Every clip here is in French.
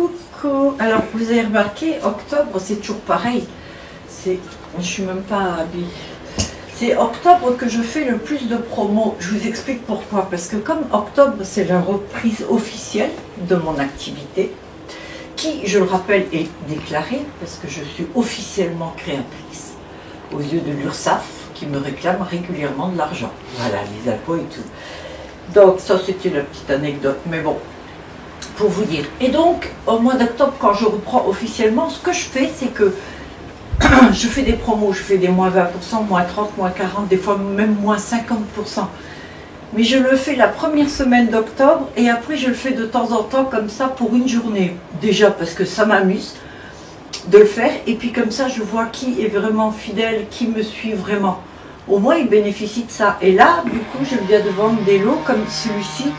Coucou. Alors vous avez remarqué, octobre c'est toujours pareil. Je suis même pas habillée. C'est octobre que je fais le plus de promos. Je vous explique pourquoi. Parce que comme octobre c'est la reprise officielle de mon activité, qui, je le rappelle, est déclarée parce que je suis officiellement créatrice aux yeux de l'URSSAF qui me réclame régulièrement de l'argent. Voilà, les impôts et tout. Donc ça c'était la petite anecdote. Mais bon, pour vous dire. Et donc, au mois d'octobre, quand je reprends officiellement, ce que je fais, c'est que je fais des promos, je fais des moins 20%, moins 30, moins 40, des fois même moins 50%. Mais je le fais la première semaine d'octobre et après je le fais de temps en temps comme ça pour une journée. Déjà parce que ça m'amuse de le faire et puis comme ça je vois qui est vraiment fidèle, qui me suit vraiment. Au moins il bénéficie de ça. Et là, du coup, je viens de vendre des lots comme celui-ci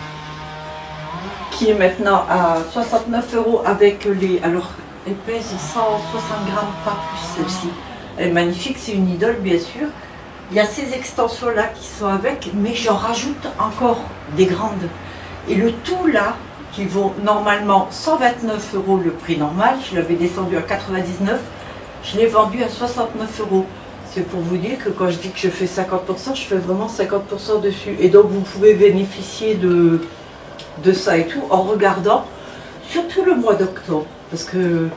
qui est maintenant à 69 € avec les... Alors, elle pèse 160 grammes, pas plus celle-ci. Elle est magnifique, c'est une idole bien sûr. Il y a ces extensions-là qui sont avec, mais j'en rajoute encore des grandes. Et le tout là, qui vaut normalement 129 € le prix normal, je l'avais descendu à 99, je l'ai vendu à 69 €. C'est pour vous dire que quand je dis que je fais 50%, je fais vraiment 50% dessus. Et donc vous pouvez bénéficier de ça et tout en regardant surtout le mois d'octobre parce que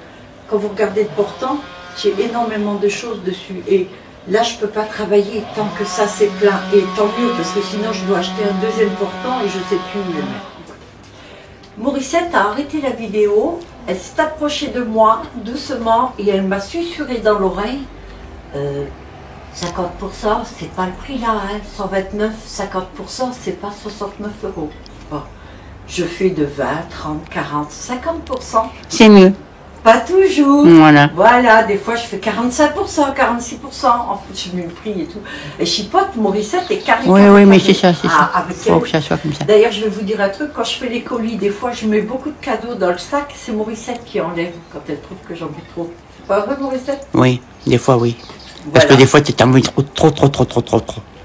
quand vous regardez le portant, j'ai énormément de choses dessus et là je peux pas travailler tant que ça c'est plein et tant mieux parce que sinon je dois acheter un deuxième portant et je sais plus où le mettre. Morissette a arrêté la vidéo, elle s'est approchée de moi doucement et elle m'a susurré dans l'oreille 50% c'est pas le prix là, hein. 129, 50% c'est pas 69 €. Bon. Je fais de 20, 30, 40, 50%. C'est mieux. Pas toujours. Voilà. Voilà, des fois je fais 45%, 46%. En fait, je mets le prix et tout. Et chipote, Morissette est carré. Oui, mais c'est ça, c'est ça. Il faut que ça soit comme ça. D'ailleurs, je vais vous dire un truc, quand je fais les colis, des fois je mets beaucoup de cadeaux dans le sac, c'est Morissette qui enlève quand elle trouve que j'en mets trop. C'est pas vrai, Morissette? Oui, des fois oui. Voilà. Parce que des fois tu t'en mets trop.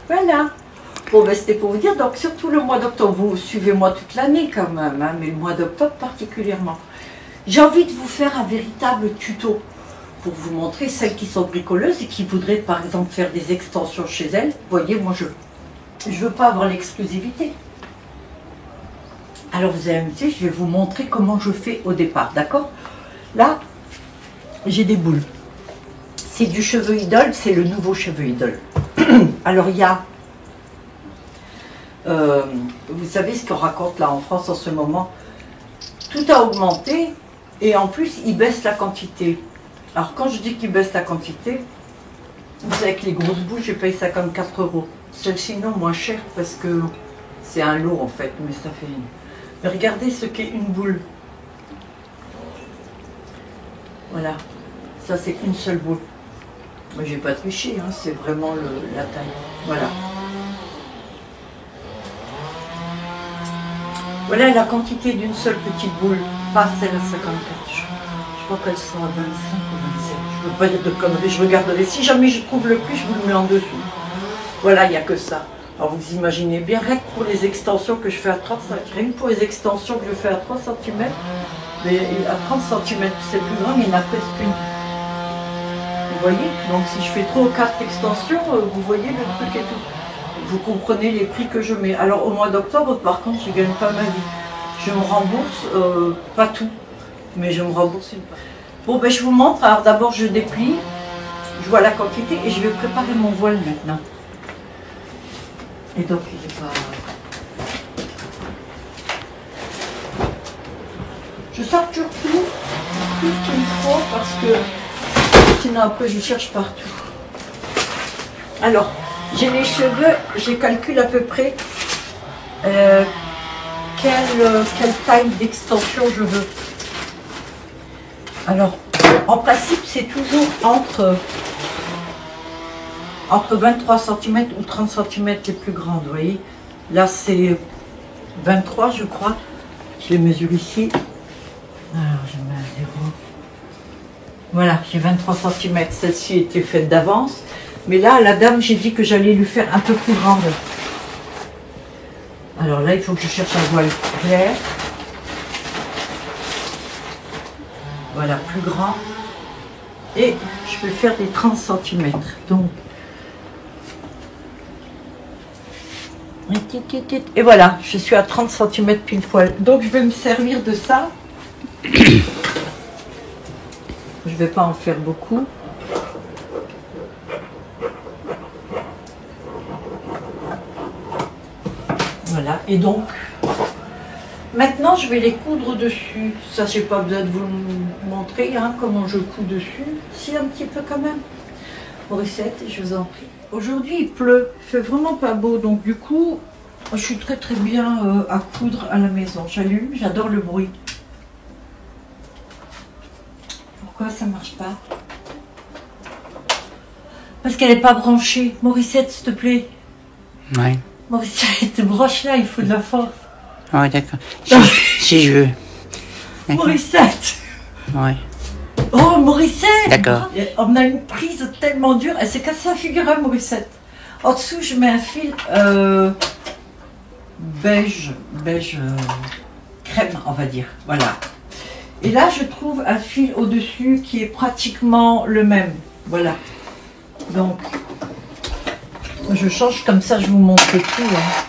Voilà. Bon, ben, c'était pour vous dire, donc surtout le mois d'octobre, vous suivez-moi toute l'année quand même, hein, mais le mois d'octobre particulièrement. J'ai envie de vous faire un véritable tuto pour vous montrer celles qui sont bricoleuses et qui voudraient par exemple faire des extensions chez elles. Vous voyez, moi je veux pas avoir l'exclusivité. Alors vous allez me dire, je vais vous montrer comment je fais au départ, d'accord? Là, j'ai des boules. C'est du cheveu idole, c'est le nouveau cheveu idole. Alors il y a... vous savez ce qu'on raconte là en France en ce moment, tout a augmenté et en plus ils baissent la quantité. Alors quand je dis qu'ils baissent la quantité, vous savez que les grosses boules j'ai payé ça comme 4 €. Celle-ci non, moins cher parce que c'est un lot en fait, mais ça fait... Mais regardez ce qu'est une boule. Voilà, ça c'est une seule boule. Moi j'ai pas triché, hein, c'est vraiment la taille. Voilà. Voilà la quantité d'une seule petite boule, pas celle à 54. Je crois qu'elles sont à 25 ou 27. Je ne veux pas dire de conneries, je regarderai. Si jamais je trouve le prix, je vous le mets en dessous. Voilà, il n'y a que ça. Alors vous imaginez bien, rien que pour les extensions que je fais à 35, rien que pour les extensions que je fais à 3 cm, mais à 30 cm c'est plus grand, mais il n'y en a presque une. Vous voyez? Donc si je fais 3 ou 4 extensions, vous voyez le truc et tout. Vous comprenez les prix que je mets. Alors au mois d'octobre, par contre, je ne gagne pas ma vie. Je me rembourse, pas tout, mais je me rembourse une part. Bon, ben je vous montre. Alors d'abord, je déplie, je vois la quantité et je vais préparer mon voile maintenant. Et donc, il est pas... Je sors toujours tout ce qu'il me faut parce que sinon après je cherche partout. Alors, j'ai les cheveux, j'ai calculé à peu près quelle taille d'extension je veux. Alors, en principe, c'est toujours entre 23 cm ou 30 cm les plus grandes, vous voyez. Là, c'est 23, je crois. Je les mesure ici. Alors, je mets un 0. Voilà, j'ai 23 cm. Celle-ci était faite d'avance. Mais là, la dame, j'ai dit que j'allais lui faire un peu plus grande. Alors là, il faut que je cherche un voile clair. Voilà, plus grand. Et je vais faire des 30 cm. Donc, et voilà, je suis à 30 cm pile poil. Donc, je vais me servir de ça. Je ne vais pas en faire beaucoup. Voilà, et donc, maintenant je vais les coudre dessus. Ça, j'ai pas besoin de vous le montrer, hein, comment je couds dessus. Si, un petit peu quand même. Morissette, je vous en prie. Aujourd'hui, il pleut, il fait vraiment pas beau, donc du coup, je suis très très bien à coudre à la maison. J'allume, j'adore le bruit. Pourquoi ça marche pas? Parce qu'elle n'est pas branchée. Morissette, s'il te plaît. Ouais. Morissette, branche là, il faut de la force. Ouais, d'accord. Si je veux. Morissette. Ouais. Oh, Morissette. D'accord. On a une prise tellement dure. Elle s'est cassée la figure à Morissette. En dessous, je mets un fil beige crème, on va dire. Voilà. Et là, je trouve un fil au-dessus qui est pratiquement le même. Voilà. Donc, je change comme ça, je vous montre tout. Hein.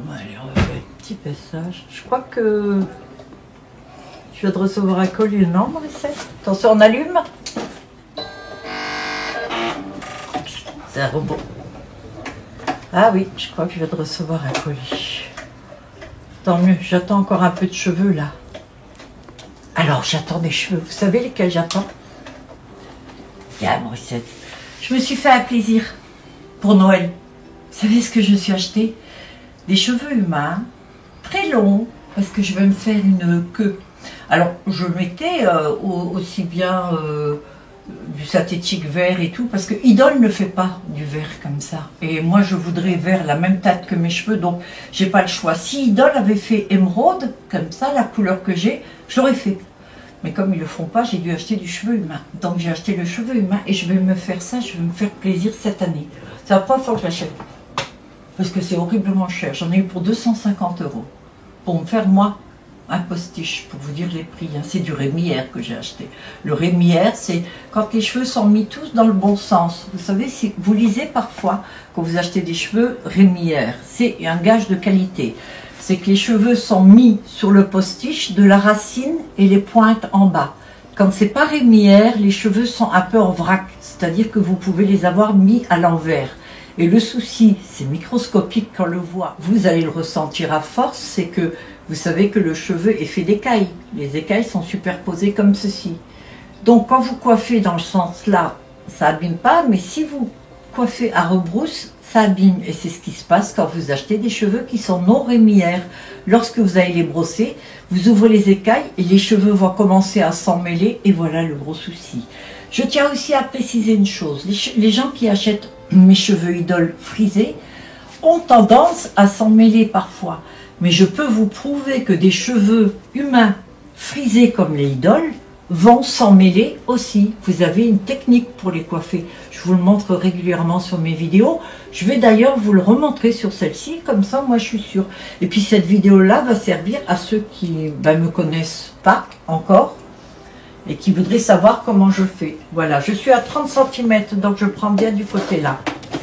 Allez, on va faire un petit passage. Je crois que je viens de recevoir un colis, non, Morissette? Attention, on allume. C'est un robot. Ah oui, je crois que je viens de recevoir un colis. Tant mieux, j'attends encore un peu de cheveux là. Alors, j'attends des cheveux. Vous savez lesquels j'attends? Morissette. Je me suis fait un plaisir pour Noël. Vous savez ce que je me suis acheté? Des cheveux humains, très longs, parce que je vais me faire une queue. Alors, je mettais aussi bien du synthétique vert et tout, parce que Idol ne fait pas du vert comme ça. Et moi, je voudrais vert la même teinte que mes cheveux, donc j'ai pas le choix. Si Idol avait fait émeraude, comme ça, la couleur que j'ai, je l'aurais fait. Mais comme ils le font pas, j'ai dû acheter du cheveu humain. Donc j'ai acheté le cheveu humain et je vais me faire ça, je vais me faire plaisir cette année. C'est la première fois que je l'achète. Parce que c'est horriblement cher. J'en ai eu pour 250 €. Pour me faire, moi, un postiche, pour vous dire les prix. Hein. C'est du Rémière que j'ai acheté. Le Rémière, c'est quand les cheveux sont mis tous dans le bon sens. Vous savez, si vous lisez parfois, quand vous achetez des cheveux Rémière, c'est un gage de qualité. C'est que les cheveux sont mis sur le postiche de la racine et les pointes en bas. Quand c'est pas Rémière, les cheveux sont un peu en vrac, c'est-à-dire que vous pouvez les avoir mis à l'envers. Et le souci, c'est microscopique quand on le voit, vous allez le ressentir à force, c'est que vous savez que le cheveu est fait d'écailles. Les écailles sont superposées comme ceci. Donc quand vous coiffez dans le sens là, ça abîme pas, mais si vous coiffez à rebrousse, ça abîme. Et c'est ce qui se passe quand vous achetez des cheveux qui sont non rémières. Lorsque vous allez les brosser, vous ouvrez les écailles et les cheveux vont commencer à s'emmêler et voilà le gros souci. Je tiens aussi à préciser une chose. Les gens qui achètent mes cheveux Idol frisés ont tendance à s'emmêler parfois. Mais je peux vous prouver que des cheveux humains frisés comme les Idol vont s'en mêler aussi. Vous avez une technique pour les coiffer. Je vous le montre régulièrement sur mes vidéos. Je vais d'ailleurs vous le remontrer sur celle-ci, comme ça moi je suis sûre. Et puis cette vidéo-là va servir à ceux qui ne me connaissent pas encore et qui voudraient savoir comment je fais. Voilà, je suis à 30 cm, donc je prends bien du côté là.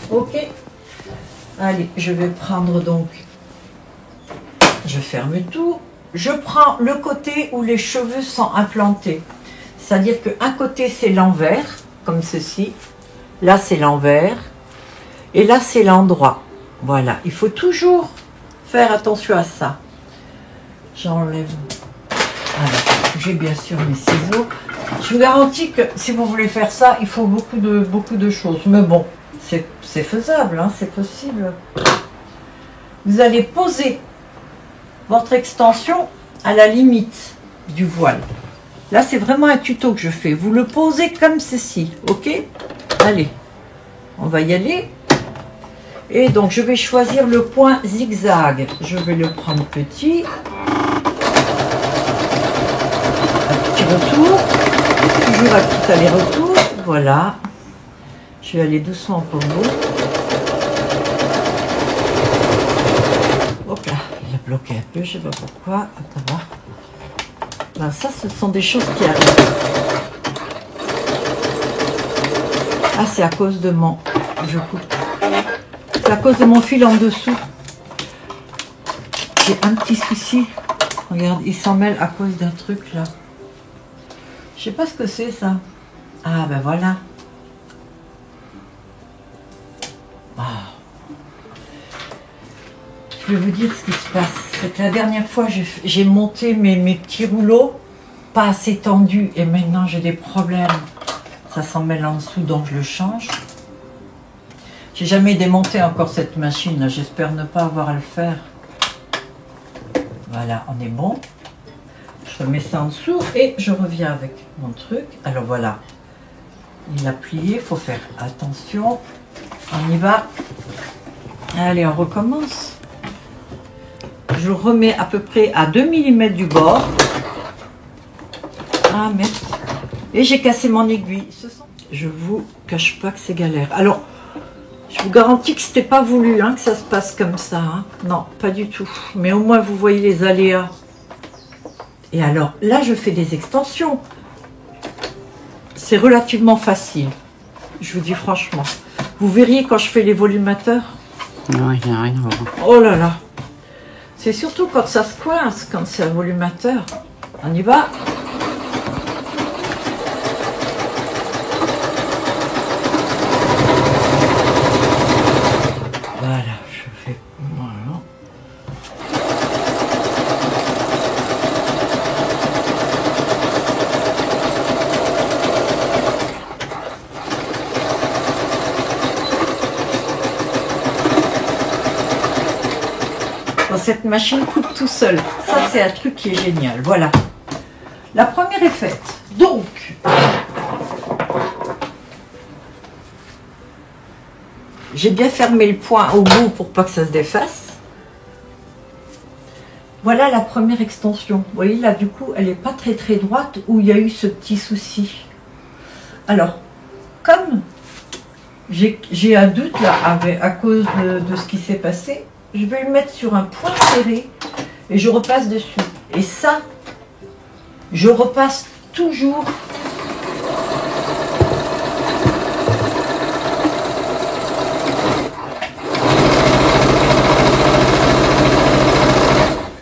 Ok. Allez, je vais prendre donc, je ferme tout. Je prends le côté où les cheveux sont implantés. C'est-à-dire qu'un côté c'est l'envers, comme ceci. Là c'est l'envers. Et là c'est l'endroit. Voilà, il faut toujours faire attention à ça. J'enlève. J'ai bien sûr mes ciseaux. Je vous garantis que si vous voulez faire ça, il faut beaucoup de choses. Mais bon, c'est faisable, hein, c'est possible. Vous allez poser votre extension à la limite du voile. Là, c'est vraiment un tuto que je fais. Vous le posez comme ceci, ok? Allez, on va y aller. Et donc, je vais choisir le point zigzag. Je vais le prendre petit. Un petit retour. Toujours un petit aller-retour. Voilà. Je vais aller doucement pour vous. bloqué un peu, je sais pas pourquoi. Attends, voir. Ben, ça, ce sont des choses qui arrivent. Ah, c'est à cause de mon... Je coupe. C'est à cause de mon fil en dessous. J'ai un petit souci. Regarde, il s'en mêle à cause d'un truc là. Je sais pas ce que c'est ça. Ah ben voilà. Ah. Je vais vous dire ce qui se passe. C'est que la dernière fois, j'ai monté mes petits rouleaux, pas assez tendus, et maintenant j'ai des problèmes. Ça s'en mêle en dessous, donc je le change. J'ai jamais démonté encore cette machine, j'espère ne pas avoir à le faire. Voilà, on est bon. Je remets ça en dessous et je reviens avec mon truc. Alors voilà, il a plié, il faut faire attention. On y va. Allez, on recommence. Je remets à peu près à 2 mm du bord. Ah merde. Et j'ai cassé mon aiguille. Je vous cache pas que c'est galère. Alors, je vous garantis que c'était pas voulu hein, que ça se passe comme ça. Hein. Non, pas du tout. Mais au moins vous voyez les aléas. Et alors, là je fais des extensions. C'est relativement facile. Je vous dis franchement. Vous verriez quand je fais les volumateurs. Non, il n'y a rien à voir. Oh là là. C'est surtout quand ça se coince, quand c'est un volumateur. On y va. Voilà, je fais... Voilà. Cette machine coupe tout seul. Ça, c'est un truc qui est génial. Voilà. La première est faite. Donc, j'ai bien fermé le point au bout pour pas que ça se défasse. Voilà la première extension. Vous voyez, là, du coup, elle n'est pas très droite où il y a eu ce petit souci. Alors, comme j'ai un doute là à cause de ce qui s'est passé, je vais le mettre sur un point serré et je repasse dessus. Et ça, je repasse toujours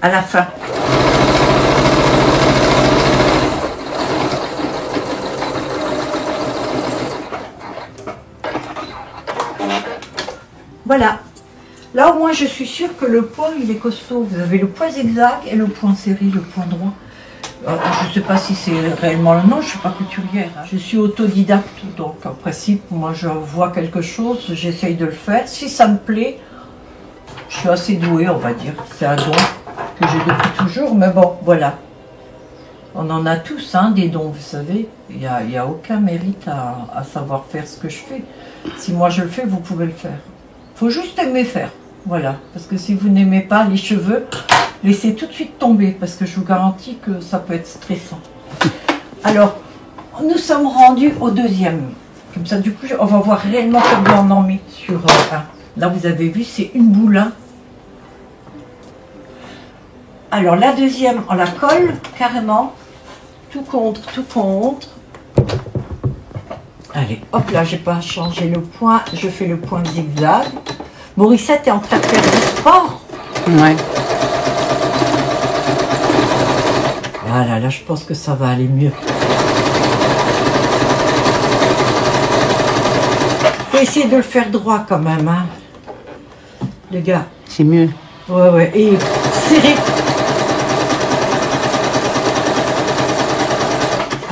à la fin. Voilà. Là, au moins, je suis sûre que le point, il est costaud. Vous avez le point zigzag et le point serré, le point droit. Je ne sais pas si c'est réellement le nom, je ne suis pas couturière. Hein. Je suis autodidacte, donc en principe, moi, je vois quelque chose, j'essaye de le faire. Si ça me plaît, je suis assez douée, on va dire. C'est un don que j'ai depuis toujours, mais bon, voilà. On en a tous, hein, des dons, vous savez. Il n'y a aucun mérite à savoir faire ce que je fais. Si moi, je le fais, vous pouvez le faire. Il faut juste aimer faire. Voilà, parce que si vous n'aimez pas les cheveux, laissez tout de suite tomber, parce que je vous garantis que ça peut être stressant. Alors, nous sommes rendus au deuxième. Comme ça, du coup, on va voir réellement combien on en met sur un. Là, vous avez vu, c'est une boule. Hein. Alors, la deuxième, on la colle carrément. Tout contre, tout contre. Allez, hop là, j'ai pas changé le point. Je fais le point zigzag. Morissette est en train de faire du sport. Ouais. Voilà, là, je pense que ça va aller mieux. Faut essayer de le faire droit quand même, hein. Les gars. C'est mieux. Ouais, ouais. Et serré.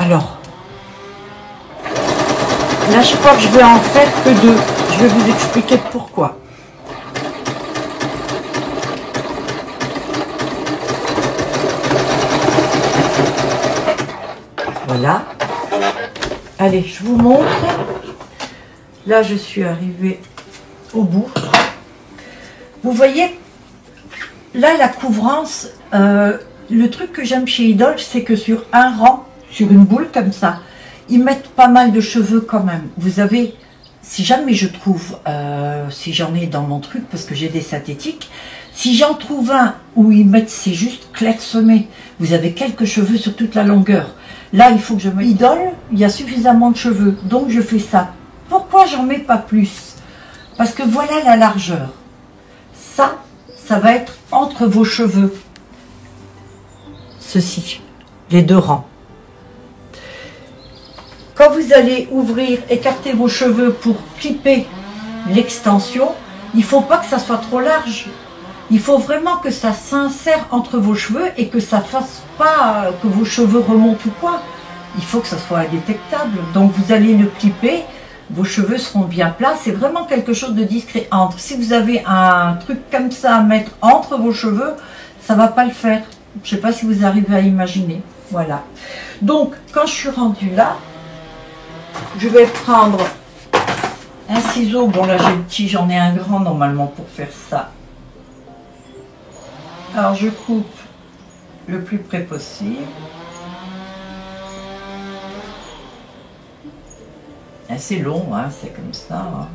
Alors. Là, je crois que je vais en faire que deux. Je vais vous expliquer pourquoi. Voilà. Allez, je vous montre. Là, je suis arrivée au bout. Vous voyez, là, la couvrance, le truc que j'aime chez Idol, c'est que sur un rang, sur une boule comme ça, ils mettent pas mal de cheveux quand même. Vous avez si jamais je trouve, si j'en ai dans mon truc, parce que j'ai des synthétiques, si j'en trouve un où ils mettent, c'est juste clairsemé, vous avez quelques cheveux sur toute la longueur. Là, il faut que je me idole, il y a suffisamment de cheveux, donc je fais ça. Pourquoi j'en mets pas plus? Parce que voilà la largeur. Ça va être entre vos cheveux. Ceci, les deux rangs. Quand vous allez ouvrir, écarter vos cheveux pour clipper l'extension, il ne faut pas que ça soit trop large. Il faut vraiment que ça s'insère entre vos cheveux et que ça ne fasse pas que vos cheveux remontent ou quoi. Il faut que ça soit indétectable. Donc vous allez le clipper, vos cheveux seront bien plats. C'est vraiment quelque chose de discret entre. Si vous avez un truc comme ça à mettre entre vos cheveux, ça ne va pas le faire. Je ne sais pas si vous arrivez à imaginer. Voilà. Donc quand je suis rendue là, je vais prendre un ciseau. Bon là j'ai le petit, j'en ai un grand normalement pour faire ça. Alors je coupe le plus près possible. C'est long, hein, c'est comme ça. Hein.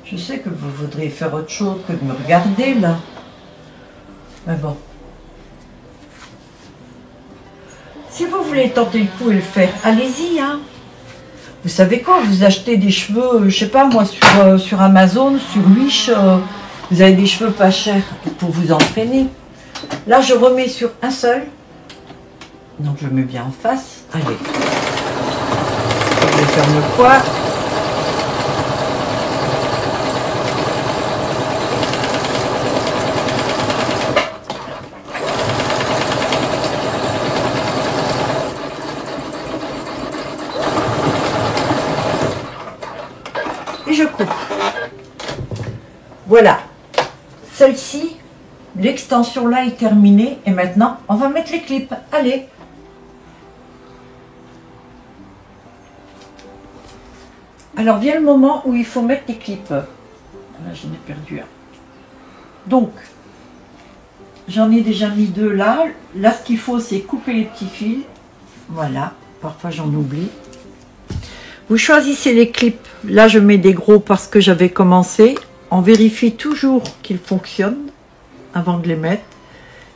Je sais que vous voudriez faire autre chose que de me regarder là. Mais bon. Si vous voulez tenter le coup et le faire, allez-y. Hein. Vous savez quoi, vous achetez des cheveux, je sais pas moi, sur Amazon, sur Wish, vous avez des cheveux pas chers pour vous entraîner. Là, je remets sur un seul. Donc, je mets bien en face. Allez. Je vais faire le poids. Et je coupe. Voilà. Celle-ci, l'extension là est terminée. Et maintenant, on va mettre les clips. Allez. Alors vient le moment où il faut mettre les clips. Là, j'en ai perdu un. Donc, j'en ai déjà mis deux là. Là, ce qu'il faut, c'est couper les petits fils. Voilà. Parfois, j'en oublie. Vous choisissez les clips. Là, je mets des gros parce que j'avais commencé. On vérifie toujours qu'ils fonctionnent avant de les mettre.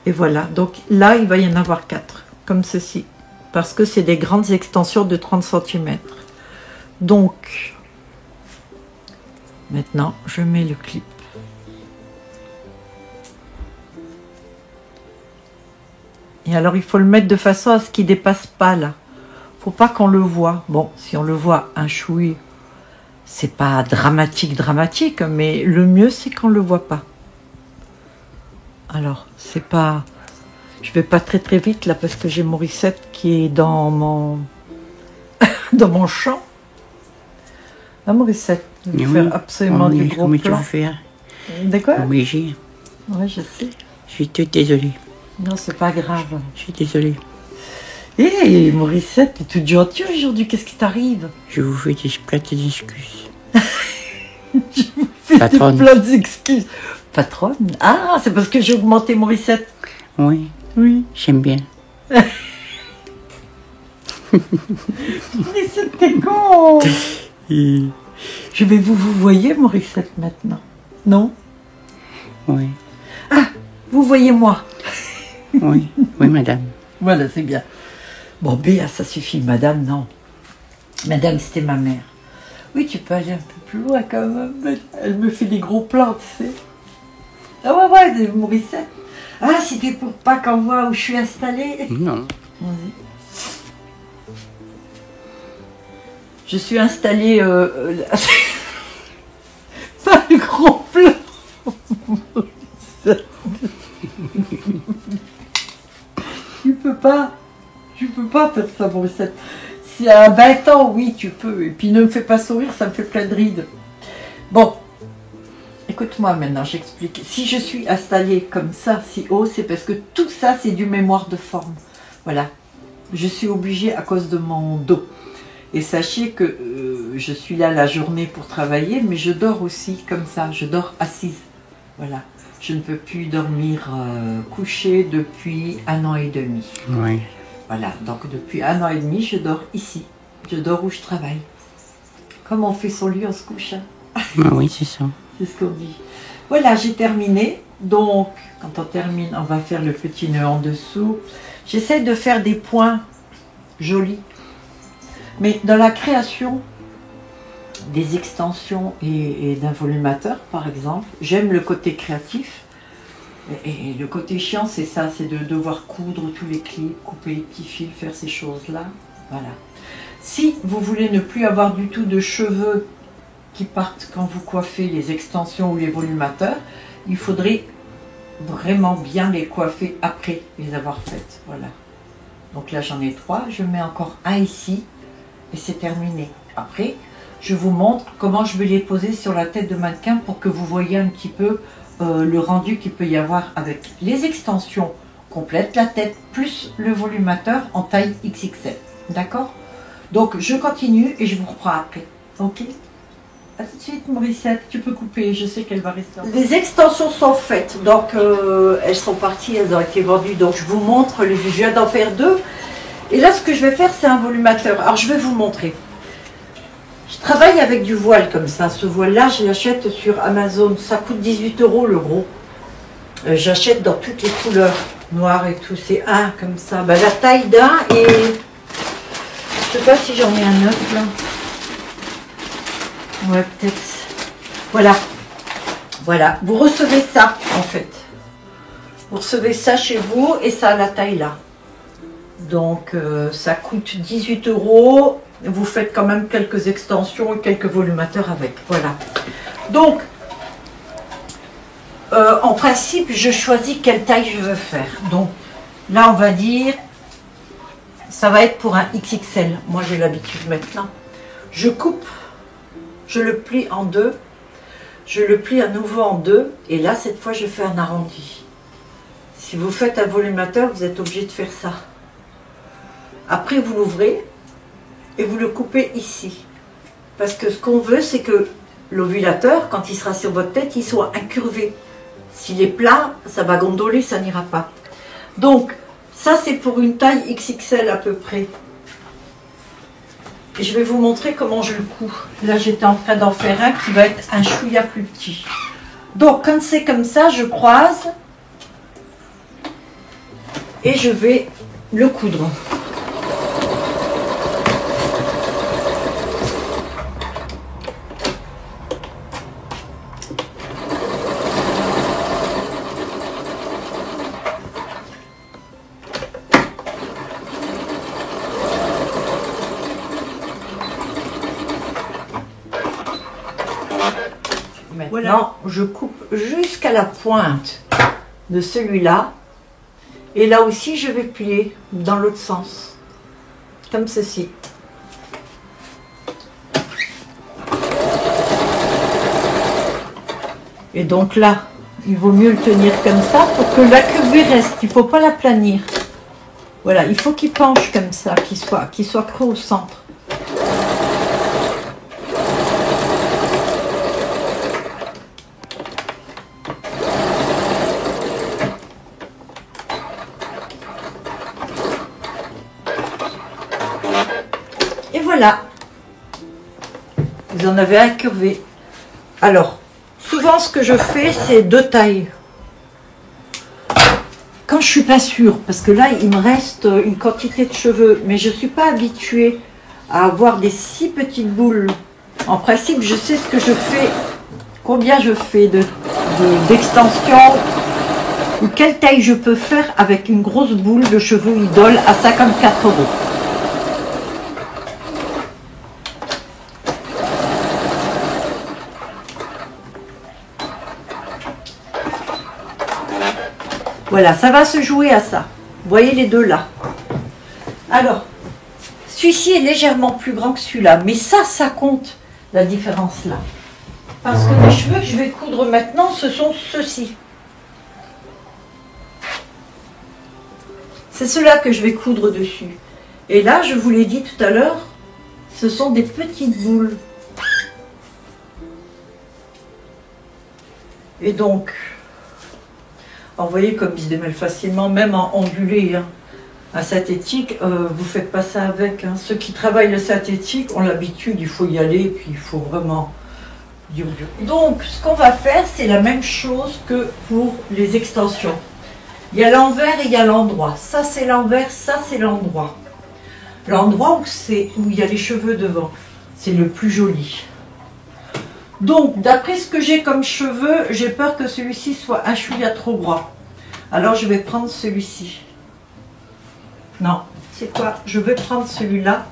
Et voilà. Donc là, il va y en avoir 4. Comme ceci. Parce que c'est des grandes extensions de 30 cm. Donc, maintenant, je mets le clip. Et alors, il faut le mettre de façon à ce qu'il ne dépasse pas là. Faut pas qu'on le voit. Bon, si on le voit un chouï, c'est pas dramatique, mais le mieux, c'est qu'on le voit pas. Alors, c'est pas... Je vais pas très vite là parce que j'ai Morissette qui est dans mon dans mon champ. Ah, Morissette, je vais faire absolument du gros plan. D'accord. Obligé. Oui, je sais. Je suis toute désolée. Non, c'est pas grave. Je suis désolée. Hé, Morissette, t'es toute gentille aujourd'hui, qu'est-ce qui t'arrive? Je vous fais des plates d'excuses. Je vous fais des plates d'excuses. Patronne? Ah, c'est parce que j'ai augmenté Morissette. Oui. Oui. J'aime bien. Morissette, t'es con. Je vais vous voyez, Morissette, maintenant. Non? Oui. Ah, vous voyez moi. Oui, oui, madame. Voilà, c'est bien. Bon, Béa, ça suffit, madame, non. Madame, c'était ma mère. Oui, tu peux aller un peu plus loin quand même. Elle me fait des gros plans, tu sais. Ah ouais, de Morissette. Ah, c'était pour pas qu'on voit où je suis installée. Non. Vas-y. Je suis installée... pas le gros plan. Tu peux pas faire ça, Morissette. Si à 20 ans, oui, tu peux. Et puis ne me fais pas sourire, ça me fait plein de rides. Bon, écoute-moi maintenant, j'explique. Si je suis installée comme ça, si haut, c'est parce que tout ça, c'est du mémoire de forme. Voilà. Je suis obligée à cause de mon dos. Et sachez que je suis là la journée pour travailler, mais je dors aussi comme ça. Je dors assise. Voilà. Je ne peux plus dormir couchée depuis 1 an et demi. Oui. Voilà, donc depuis 1 an et demi, je dors ici. Je dors où je travaille. Comme on fait son lit, on se couche. Hein. Ah oui, c'est ça. C'est ce qu'on dit. Voilà, j'ai terminé. Donc, quand on termine, on va faire le petit nœud en dessous. J'essaie de faire des points jolis. Mais dans la création des extensions et d'un volumateur, par exemple, j'aime le côté créatif. Et le côté chiant, c'est ça, c'est de devoir coudre tous les clips, couper les petits fils, faire ces choses-là. Voilà. Si vous voulez ne plus avoir du tout de cheveux qui partent quand vous coiffez les extensions ou les volumateurs, il faudrait vraiment bien les coiffer après les avoir faites. Voilà. Donc là, j'en ai 3. Je mets encore un ici et c'est terminé. Après, je vous montre comment je vais les poser sur la tête de mannequin pour que vous voyez un petit peu le rendu qu'il peut y avoir avec les extensions complètes, la tête plus le volumateur en taille XXL. D'accord? Donc, je continue et je vous reprends après. Ok? A tout de suite, Mauricette, tu peux couper, je sais qu'elle va rester. Les extensions sont faites, donc elles sont parties, elles ont été vendues, donc je vous montre, je viens d'en faire 2. Et là, ce que je vais faire, c'est un volumateur. Alors, je vais vous montrer. Je travaille avec du voile comme ça. Ce voile-là, je l'achète sur Amazon. Ça coûte 18 € le gros. J'achète dans toutes les couleurs, noir et tout. C'est un comme ça. Ben, la taille d'un et... Je sais pas si j'en ai un neuf là. Ouais, peut-être. Voilà. Voilà. Vous recevez ça, en fait. Vous recevez ça chez vous et ça a la taille là. Donc, ça coûte 18 €. Vous faites quand même quelques extensions et quelques volumateurs avec. Voilà. Donc, en principe, je choisis quelle taille je veux faire. Donc, là, on va dire, ça va être pour un XXL. Moi, j'ai l'habitude maintenant. Je coupe. Je le plie en 2, je le plie à nouveau en 2, et là, cette fois, je fais un arrondi. Si vous faites un volumateur, vous êtes obligé de faire ça. Après, vous l'ouvrez, et vous le coupez ici. Parce que ce qu'on veut, c'est que l'ovulateur, quand il sera sur votre tête, il soit incurvé. S'il est plat, ça va gondoler, ça n'ira pas. Donc, ça, c'est pour une taille XXL à peu près. Et je vais vous montrer comment je le couds. Là, j'étais en train d'en faire un qui va être un chouïa plus petit. Donc, quand c'est comme ça, je croise et je vais le coudre. Maintenant, je coupe jusqu'à la pointe de celui-là. Et là aussi, je vais plier dans l'autre sens. Comme ceci. Et donc là, il vaut mieux le tenir comme ça pour que la curvure reste. Il ne faut pas la planir. Voilà, il faut qu'il penche comme ça, qu'il soit creux au centre. Voilà, vous en avez un curvé. Alors, souvent ce que je fais, c'est 2 tailles. Quand je suis pas sûre, parce que là, il me reste une quantité de cheveux, mais je suis pas habituée à avoir des si petites boules. En principe, je sais ce que je fais, combien je fais d'extension, ou quelle taille je peux faire avec une grosse boule de cheveux idole à 54 €. Voilà, ça va se jouer à ça. Vous voyez les deux là. Alors, celui-ci est légèrement plus grand que celui-là. Mais ça compte, la différence là. Parce que les cheveux que je vais coudre maintenant, ce sont ceux-ci. C'est ceux-là que je vais coudre dessus. Et là, je vous l'ai dit tout à l'heure, ce sont des petites boules. Et donc... vous voyez comme il se démêle facilement, même en ondulé. Hein. Un synthétique, vous faites pas ça avec. Hein. Ceux qui travaillent le synthétique ont l'habitude, il faut y aller, puis il faut vraiment... Donc, ce qu'on va faire, c'est la même chose que pour les extensions. Il y a l'envers et il y a l'endroit. Ça, c'est l'envers, ça, c'est l'endroit. L'endroit où il y a les cheveux devant. C'est le plus joli. Donc, d'après ce que j'ai comme cheveux, j'ai peur que celui-ci soit un chouïa trop droit. Alors, je vais prendre celui-ci. Non, c'est quoi? Je vais prendre celui-là.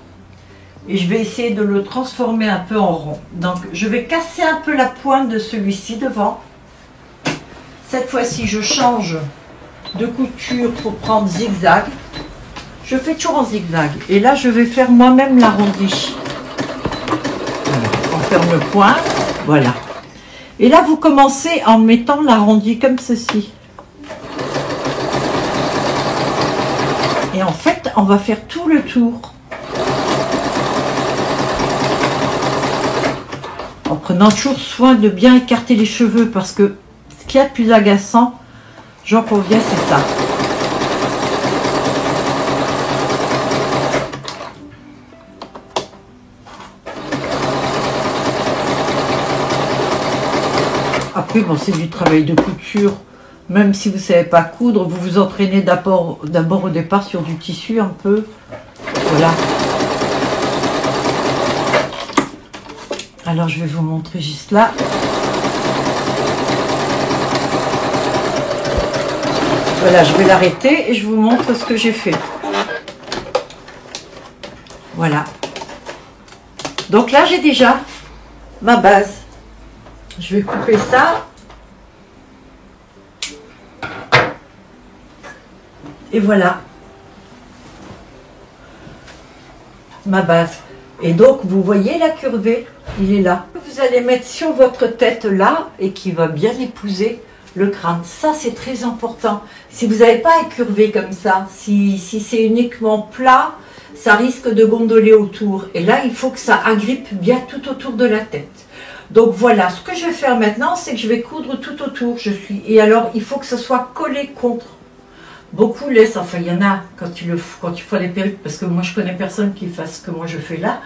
Et je vais essayer de le transformer un peu en rond. Donc, je vais casser un peu la pointe de celui-ci devant. Cette fois-ci, je change de couture pour prendre zigzag. Je fais toujours en zigzag. Et là, je vais faire moi-même l'arrondi. Voilà. On ferme le point. Voilà. Et là, vous commencez en mettant l'arrondi comme ceci. Et en fait, on va faire tout le tour. En prenant toujours soin de bien écarter les cheveux parce que ce qu'il y a de plus agaçant, j'en conviens, c'est ça. Après, bon, c'est du travail de couture. Même si vous ne savez pas coudre, vous vous entraînez d'abord au départ sur du tissu un peu. Voilà. Alors, je vais vous montrer juste là. Voilà, je vais l'arrêter et je vous montre ce que j'ai fait. Voilà. Donc là, j'ai déjà ma base. Je vais couper ça. Et voilà. Ma base. Et donc, vous voyez la curvée, il est là. Vous allez mettre sur votre tête là et qui va bien épouser le crâne. Ça, c'est très important. Si vous n'avez pas incurvé comme ça, si c'est uniquement plat, ça risque de gondoler autour. Et là, il faut que ça agrippe bien tout autour de la tête. Donc voilà, ce que je vais faire maintenant, c'est que je vais coudre tout autour. Et alors, il faut que ça soit collé contre. Beaucoup laissent, enfin il y en a quand tu font des perruques, parce que moi je connais personne qui fasse ce que moi je fais là.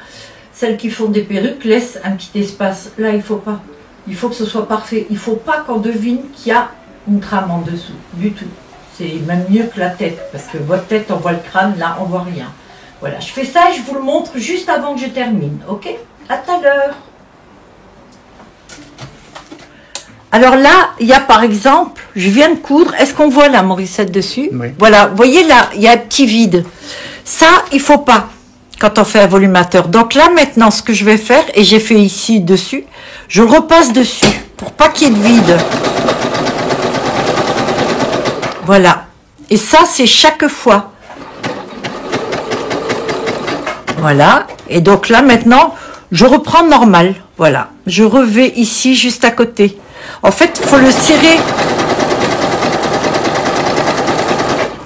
Celles qui font des perruques laissent un petit espace. Là, il ne faut pas. Il faut que ce soit parfait. Il ne faut pas qu'on devine qu'il y a une trame en dessous, du tout. C'est même mieux que la tête, parce que votre tête, on voit le crâne, là, on voit rien. Voilà, je fais ça et je vous le montre juste avant que je termine, ok? À tout à l'heure. Alors là, il y a par exemple, je viens de coudre, est-ce qu'on voit la Morissette dessus? Oui. Voilà, vous voyez là, il y a un petit vide. Ça, il ne faut pas quand on fait un volumateur. Donc là, maintenant, ce que je vais faire, et j'ai fait ici dessus, je le repasse dessus pour pas qu'il y ait de vide. Voilà. Et ça, c'est chaque fois. Voilà. Et donc là, maintenant, je reprends normal. Voilà. Je revais ici, juste à côté. En fait, il faut le serrer.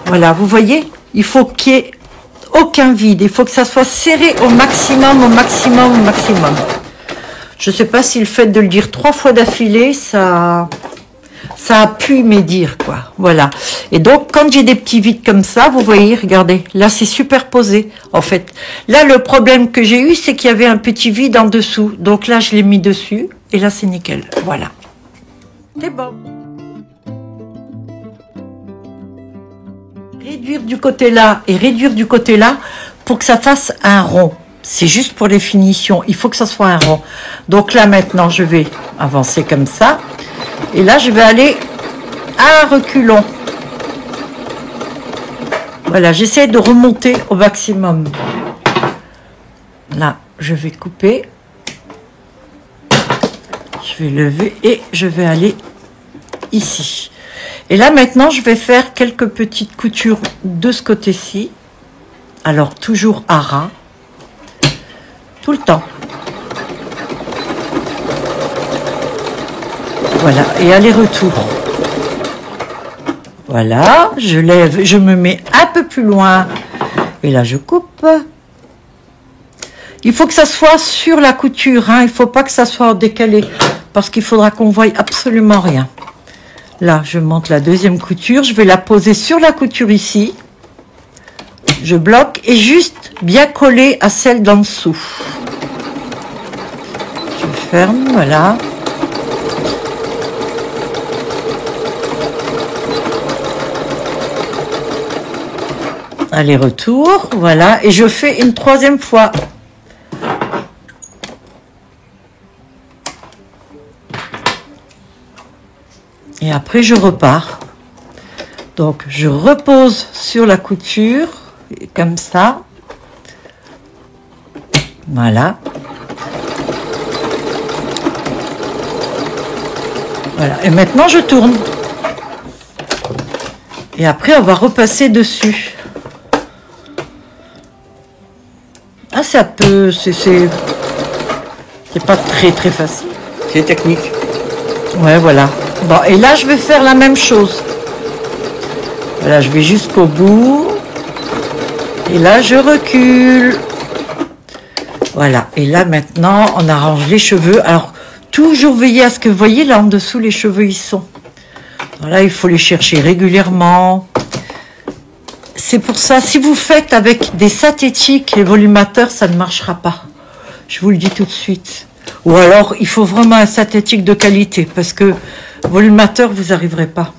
Voilà, vous voyez? Il faut qu'il n'y ait aucun vide. Il faut que ça soit serré au maximum, au maximum, au maximum. Je ne sais pas si le fait de le dire 3 fois d'affilée, ça appuie mes dires, quoi. Voilà. Et donc, quand j'ai des petits vides comme ça, vous voyez, regardez, là, c'est superposé, en fait. Là, le problème que j'ai eu, c'est qu'il y avait un petit vide en dessous. Donc là, je l'ai mis dessus, et là, c'est nickel. Voilà. C'est bon. Réduire du côté là et réduire du côté là pour que ça fasse un rond. C'est juste pour les finitions. Il faut que ça soit un rond. Donc là, maintenant, je vais avancer comme ça. Et là, je vais aller à reculons. Voilà, j'essaie de remonter au maximum. Là, je vais couper. Je vais lever et je vais aller ici. Et là, maintenant, je vais faire quelques petites coutures de ce côté-ci. Alors, toujours à ras. Tout le temps. Voilà, et aller-retour. Voilà, je lève, je me mets un peu plus loin. Et là, je coupe. Il faut que ça soit sur la couture, hein. Il ne faut pas que ça soit décalé, parce qu'il faudra qu'on voie absolument rien. Là, je monte la deuxième couture. Je vais la poser sur la couture ici. Je bloque et juste bien coller à celle d'en dessous. Je ferme, voilà. Aller-retour, voilà. Et je fais une troisième fois. Et après, je repars. Donc, je repose sur la couture, comme ça. Voilà. Voilà. Et maintenant, je tourne. Et après, on va repasser dessus. Ah, ça peut... C'est pas très facile. C'est technique. Ouais, voilà. Bon, et là, je vais faire la même chose. Voilà, je vais jusqu'au bout. Et là, je recule. Voilà. Et là, maintenant, on arrange les cheveux. Alors, toujours veiller à ce que, vous voyez, là, en dessous, les cheveux, ils sont. Voilà, il faut les chercher régulièrement. C'est pour ça, si vous faites avec des synthétiques, les volumateurs, ça ne marchera pas. Je vous le dis tout de suite. Ou alors, il faut vraiment un synthétique de qualité, parce que volumateur, vous n'arriverez pas.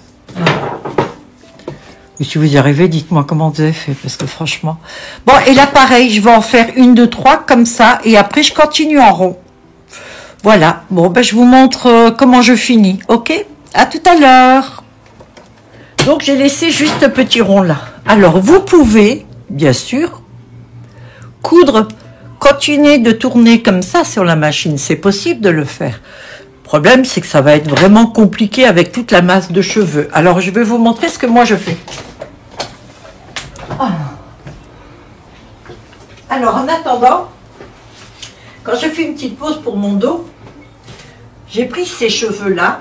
Et si vous y arrivez, dites-moi comment vous avez fait, parce que franchement... Bon, et là, pareil, je vais en faire 1, 2, 3, comme ça, et après, je continue en rond. Voilà. Bon, ben, je vous montre comment je finis, ok? À tout à l'heure. Donc, j'ai laissé juste ce petit rond là. Alors, vous pouvez, bien sûr, coudre, continuer de tourner comme ça sur la machine. C'est possible de le faire. Le problème, c'est que ça va être vraiment compliqué avec toute la masse de cheveux. Alors, je vais vous montrer ce que moi je fais. Alors, en attendant, quand je fais une petite pause pour mon dos, j'ai pris ces cheveux-là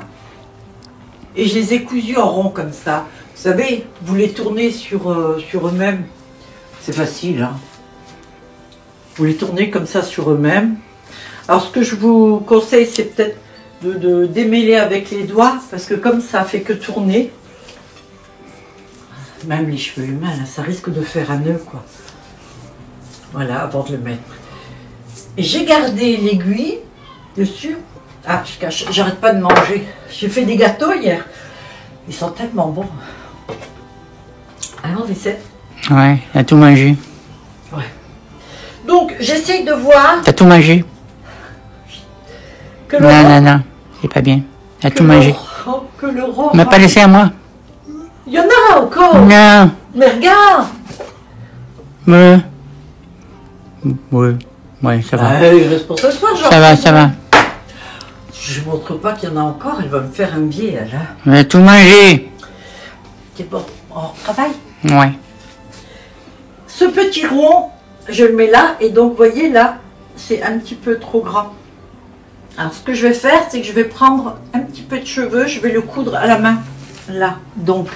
et je les ai cousus en rond comme ça. Vous savez, vous les tournez sur eux-mêmes. C'est facile, hein. Vous les tournez comme ça sur eux-mêmes. Alors, ce que je vous conseille, c'est peut-être de démêler avec les doigts, parce que comme ça fait que tourner, même les cheveux humains, là, ça risque de faire un nœud, quoi. Voilà, avant de le mettre. Et j'ai gardé l'aiguille dessus. Ah, j'arrête pas de manger. J'ai fait des gâteaux hier. Ils sont tellement bons. Alors, Vicette? Ouais, t'as tout mangé. Ouais. Donc, j'essaye de voir... T'as tout mangé? Que Non, c'est pas bien. T'as tout mangé. Que le rond... Tu m'as pas laissé à moi? Il y en a encore. Non. Mais regarde. Ouais, ça va. Il reste pour ce soir, genre. Ça va. Je ne montre pas qu'il y en a encore, elle va me faire un biais, là. T'as tout mangé. C'est bon, on travaille. Ouais. Ce petit rond, je le mets là, et donc, vous voyez, là, c'est un petit peu trop grand. Alors, ce que je vais faire, c'est que je vais prendre un petit peu de cheveux, je vais le coudre à la main, là, donc.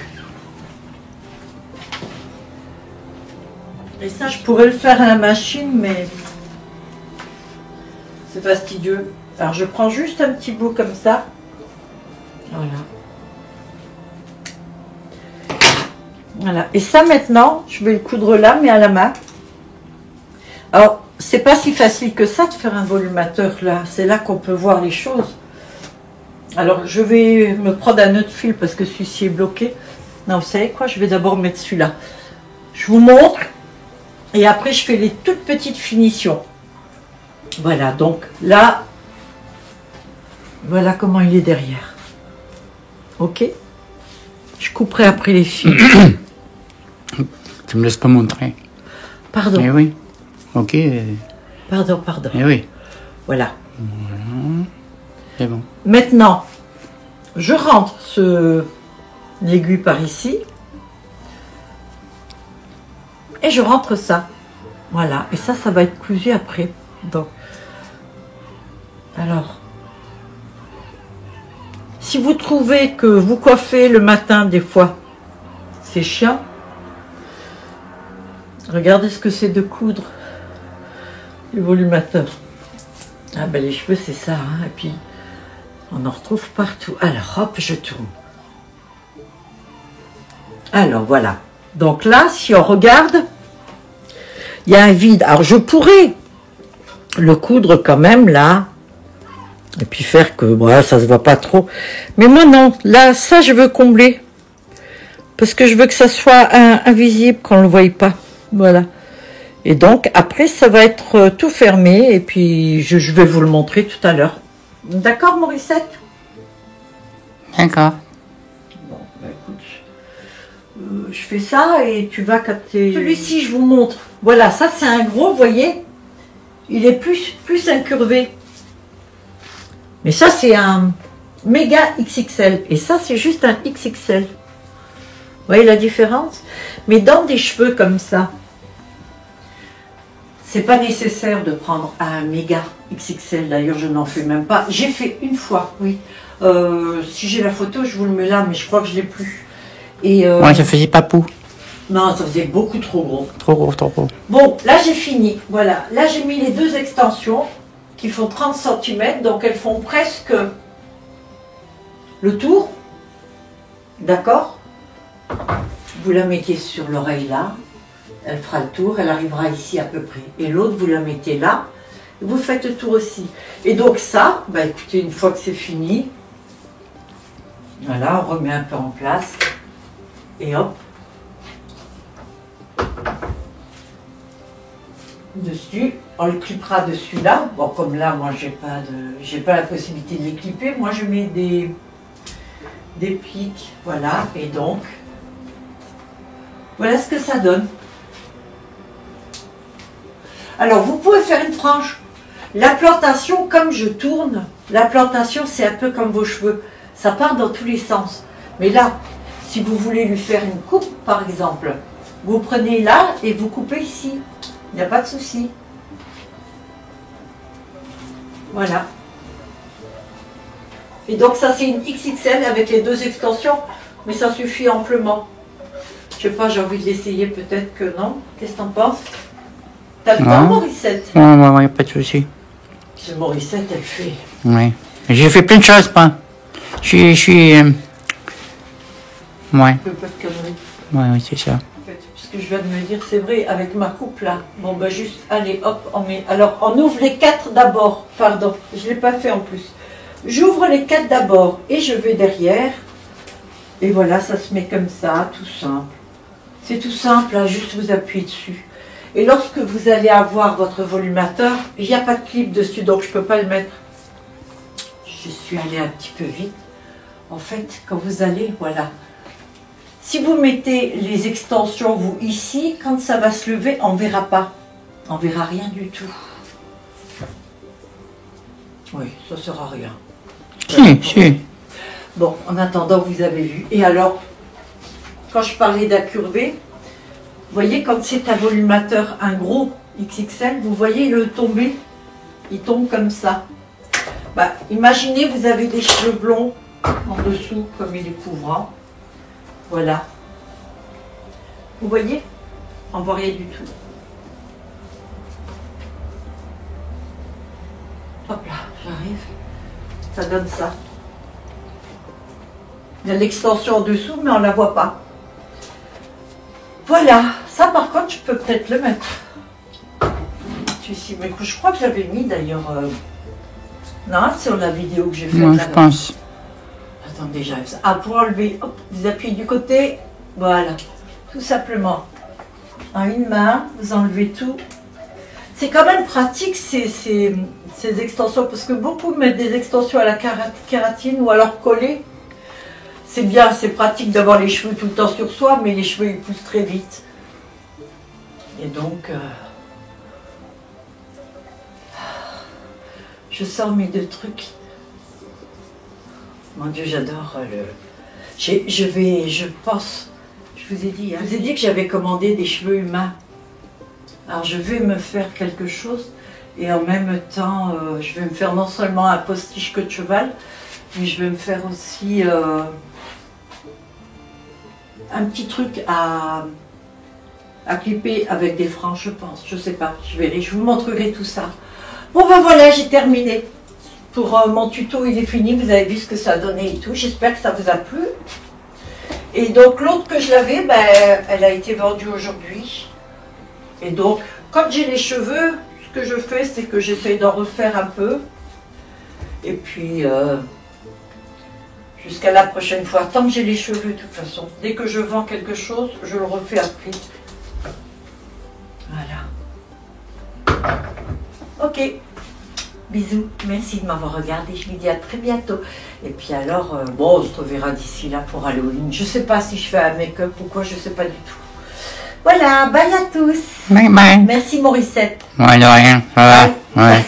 Et ça, je pourrais le faire à la machine, mais c'est fastidieux. Alors, je prends juste un petit bout comme ça. Voilà. Voilà. Et ça, maintenant, je vais le coudre là, mais à la main. Alors, c'est pas si facile que ça de faire un volumateur là. C'est là qu'on peut voir les choses. Alors, je vais me prendre un autre fil parce que celui-ci est bloqué. Non, vous savez quoi? Je vais d'abord mettre celui-là. Je vous montre. Et après, je fais les toutes petites finitions. Voilà, donc là, voilà comment il est derrière. Ok? Je couperai après les fils. Tu me laisses pas montrer. Pardon. Eh oui. Ok. Pardon. Eh oui. Voilà. C'est bon. Maintenant, je rentre l'aiguille par ici. Et je rentre ça. Voilà. Et ça va être cousu après. Donc, alors, si vous trouvez que vous coiffez le matin, des fois, c'est chiant, regardez ce que c'est de coudre le volumateur. Ah ben les cheveux, c'est ça, hein. Et puis, on en retrouve partout. Alors, hop, je tourne. Alors, voilà. Donc là, si on regarde, Il y a un vide. Alors je pourrais le coudre quand même là. Et puis faire que voilà, ça se voit pas trop. Mais moi non, là ça je veux combler. Parce que je veux que ça soit invisible qu'on ne le voie pas. Voilà. Et donc après ça va être tout fermé. Et puis je vais vous le montrer tout à l'heure. D'accord Morissette? D'accord. Bon, bah écoute, je fais ça et tu vas capter. Celui-ci, je vous montre. Voilà, ça c'est un gros, vous voyez, il est plus incurvé. Mais ça c'est un méga XXL et ça c'est juste un XXL. Vous voyez la différence? Mais dans des cheveux comme ça, c'est pas nécessaire de prendre un méga XXL. D'ailleurs, je n'en fais même pas. J'ai fait une fois, oui. Si j'ai la photo, je vous le mets là, mais je crois que je l'ai plus. Et Ouais, ça faisait papou. non, ça faisait beaucoup trop gros. Trop gros, trop gros. Bon, là j'ai fini. Voilà, là j'ai mis les deux extensions qui font 30 cm, donc elles font presque le tour. D'accord? Vous la mettez sur l'oreille là, elle fera le tour, elle arrivera ici à peu près. Et l'autre, vous la mettez là, et vous faites le tour aussi. Et donc ça, bah écoutez, une fois que c'est fini, voilà, on remet un peu en place, et hop, dessus, on le clipera dessus là. Bon, comme là, moi, j'ai pas la possibilité de les clipper. Moi, je mets des pics, voilà, et donc, voilà ce que ça donne. Alors, vous pouvez faire une frange. La plantation, comme je tourne, la plantation, c'est un peu comme vos cheveux. Ça part dans tous les sens. Mais là, si vous voulez lui faire une coupe, par exemple, vous prenez là et vous coupez ici. Il n'y a pas de souci. Voilà. Et donc ça, c'est une XXL avec les deux extensions, mais ça suffit amplement. Je sais pas, j'ai envie de l'essayer, peut-être que non. Qu'est-ce que t'en penses? T'as le temps, Morissette? Ouais, pas de souci. Ce Morissette, elle fait. Ouais. J'ai fait plein de choses, moi. Je suis. Ouais. Un peu pas de conneries. Ouais, c'est ça. En fait, ce que je viens de me dire, c'est vrai, avec ma coupe là. Bon, bah juste, allez, hop, on met. Alors, on ouvre les 4 d'abord. Pardon, je ne l'ai pas fait en plus. J'ouvre les 4 d'abord et je vais derrière. Et voilà, ça se met comme ça, tout simple. C'est tout simple, là, juste vous appuyez dessus. Et lorsque vous allez avoir votre volumateur, il n'y a pas de clip dessus, donc je ne peux pas le mettre. Je suis allée un petit peu vite. En fait, quand vous allez, voilà. Si vous mettez les extensions, vous, ici, quand ça va se lever, on ne verra pas. On ne verra rien du tout. Oui, ça ne sera rien. Si. Bon, en attendant, vous avez vu. Et alors, quand je parlais d'incurvé, vous voyez, quand c'est un volumateur, un gros XXL, vous voyez le tomber, il tombe comme ça. Bah, imaginez, vous avez des cheveux blonds en dessous, comme il est couvrant. Voilà. Vous voyez? On ne voit rien du tout. Hop là, j'arrive. Ça donne ça. Il y a l'extension en dessous, mais on ne la voit pas. Voilà. Ça, par contre, je peux peut-être le mettre. Ici, mais je crois que j'avais mis d'ailleurs. Non, sur la vidéo que j'ai faite. Moi, je pense. Attendez, j'arrive ça. Ah, pour enlever, hop, vous appuyez du côté. Voilà. Tout simplement. En une main, vous enlevez tout. C'est quand même pratique ces extensions, parce que beaucoup mettent des extensions à la kératine ou alors collées. C'est bien, c'est pratique d'avoir les cheveux tout le temps sur soi, mais les cheveux ils poussent très vite. Et donc, je sors mes deux trucs. Mon Dieu, j'adore le... Je pense, je vous ai dit, je vous ai dit que j'avais commandé des cheveux humains. Alors je vais me faire quelque chose et en même temps, je vais me faire non seulement un postiche queue de cheval, mais je vais me faire aussi un petit truc à clipper avec des franges, je pense. Je sais pas, je verrai, je vous montrerai tout ça. Bon ben voilà, j'ai terminé. Pour mon tuto, il est fini, vous avez vu ce que ça a donné et tout. J'espère que ça vous a plu. Et donc l'autre que je l'avais, ben, elle a été vendue aujourd'hui. Et donc, quand j'ai les cheveux, ce que je fais, c'est que j'essaie d'en refaire un peu. Et puis, jusqu'à la prochaine fois. Tant que j'ai les cheveux, de toute façon. Dès que je vends quelque chose, je le refais après. Voilà. Ok. Bisous. Merci de m'avoir regardé. Je vous dis à très bientôt. Et puis alors, bon, on se reverra d'ici là pour Halloween. Je sais pas si je fais un make-up ou quoi, je sais pas du tout. Voilà, bye à tous. Bye bye. Merci Morissette. Ouais, de rien. Ça va. Ouais.